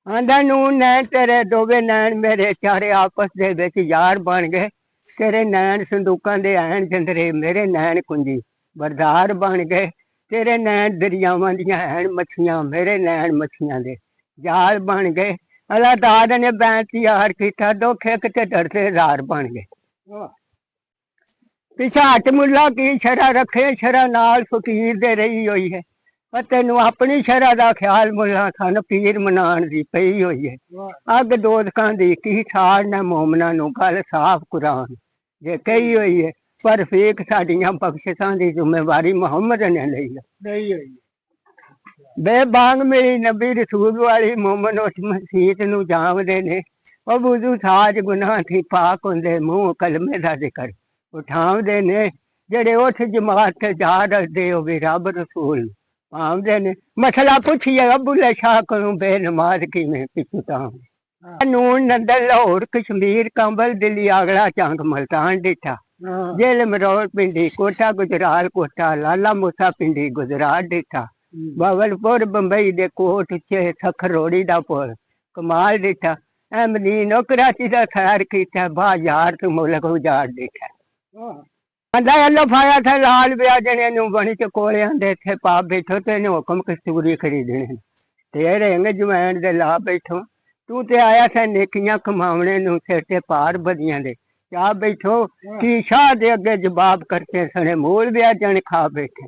ਆਂਦਾ ਨੂੰ ਨੈਣ ਤੇਰੇ ਦੋਵੇਂ ਨੈਣ ਮੇਰੇ ਚਾਰੇ ਆਪਸ ਦੇ ਵਿੱਚ ਯਾਰ ਬਣ ਗਏ। ਤੇਰੇ ਨੈਣ ਸੰਦੂਕਾਂ ਦੇ ਐਣ ਜੰਦਰੇ ਮੇਰੇ ਨੈਣ ਕੁੰਜੀ ਬਰਦਾਰ ਬਣ ਗਏ। ਤੇਰੇ ਨੈਣ ਦਰਿਆਵਾਂ ਦੀਆਂ ਐਣ ਮੱਛੀਆਂ ਮੇਰੇ ਨੈਣ ਮੱਛੀਆਂ ਦੇ ਜਾਲ ਬਣ ਗਏ। ਅੱਲਾ ਦਾਦ ਨੇ ਬੈਂਤੀ ਯਾਰ ਕੀਤਾ ਦੁੱਖ ਇੱਕ ਤੇ ਡਰਦੇ ਜ਼ਾਰ ਬਣ ਗਏ। ਪਿਛਾ ਹੱਟ ਮੁੱਲਾ ਕੀ ਸ਼ਰਾ ਰੱਖੇ ਸ਼ਰਾ ਨਾਲ ਫਕੀਰ ਦੇ ਰਹੀ ਹੋਈ ਹੈ। ਤੈਨੂੰ ਆਪਣੀ ਸ਼ਰਾ ਦਾ ਖਿਆਲ ਮੁੱਲਾ ਸਾਨੂੰ ਪੀਰ ਮਨਾਉਣ ਦੀ ਪਈ ਹੋਈ ਹੈ। ਅੱਗ ਦੋਜ਼ਖਾਂ ਦੀ ਕੀ ਸਾੜ ਨਾ ਮੋਮਨਾਂ ਨੂੰ ਗੱਲ ਸਾਫ਼ ਕੁਰਾਨ ਜੇ ਕਹੀ ਹੋਈ ਹੈ। ਪਰ ਫੇਕ ਸਾਡੀਆਂ ਬਖਸ਼ਿਸ਼ਾਂ ਦੀ ਜ਼ਿੰਮੇਵਾਰੀ ਮੁਹੰਮਦ ਨੇ ਲਈ ਹੈ। ਬੇਬਾਂਗ ਮੇਰੀ ਨਬੀ ਰਸੂਲ ਵਾਲੀ ਮੋਮਨ ਉਸ ਮਸੀਤ ਨੂੰ ਜਾਣਦੇ ਨੇ। ਉਹ ਬੁਝੂ ਸਾਜ ਗੁਨਾਹ ਥੀ ਪਾਕ ਹੁੰਦੇ ਮੂੰਹ ਕਲਮੇ ਦਾ ਜ਼ਿਕਰ ਉਠਾਉਂਦੇ ਨੇ। ਜਿਹੜੇ ਉੱਠ ਜਮਾਤ ਤੇ ਜਾ ਰੱਖਦੇ ਉਹ ਵੀ ਰੱਬ ਰਸੂਲ ਆਉਂਦੇ ਨੇ। ਮਸਲਾ ਪੁੱਛੀਏ ਅਬੁੱਲੇ ਸ਼ਾਹ ਕੋਲੋਂ ਬੇਨਮਾਜ਼ ਕਿਵੇਂ ਪਿਛੁਤਾਂ ਨੂਨ ਨੰਦਰ ਲਾਹੌਰ ਕਸ਼ਮੀਰ ਕੰਬਲ ਦਿੱਲੀ ਆਗਲਾ ਚੰਗ ਮਲਤਾਨ ਡਿੱਠਾ ਜੇਲ ਮਰੋੜ ਪਿੰਡੀ ਕੋਟਾ ਗੁਜਰਾਲ ਕੋਟਾ ਲਾਲਾ ਮੂਸਾ ਪਿੰਡੀ ਗੁਜਰਾਤ ਡਿੱਠਾ ਬਵਲਪੁਰ ਬੰਬਈ ਦੇ ਕੋਟ ਉੱਚੇ ਸਖਰੋੜੀ ਦਾ ਪੁਲ ਕਮਾਲ ਡਿੱਠਾ ਅਮਦੀਨੋ ਕਰਾਚੀ ਦਾ ਸੈਰ ਕੀਤਾ ਬਾਜ਼ਾਰ ਤੋਂ ਮੁਲਕ ਉਜਾੜ ਡਿੱਠਾ। ਆਂਦਾ ਅੱਲੋ ਫਾਇਆ ਥਾ ਲਾਲ ਵਿਆਜਣੇ ਨੂੰ ਬਣੀ ਚ ਕੋਲਿਆਂ ਦੇ ਇੱਥੇ ਪਾ ਬੈਠੋ ਤੈਨੂੰ ਹੁਕਮ ਕਸਤੂਰੀ ਖਰੀਦਣੇ ਤੇਰੇ ਅੰਗ ਜਵੈਣ ਦੇ ਲਾ ਬੈਠੋ। ਤੂੰ ਤੇ ਆਇਆ ਥਾ ਨੇਕੀਆਂ ਕਮਾਉਣੇ ਨੂੰ ਸਿਰ ਤੇ ਪਾਰ ਬਦੀਆਂ ਦੇ ਚਾਹ ਬੈਠੋ ਕੀ ਸ਼ਾਹ ਦੇ ਅੱਗੇ ਜਵਾਬ ਕਰਤੇ ਸਣੇ ਮੂਲ ਵਿਆਜਣ ਖਾ ਬੈਠੇ।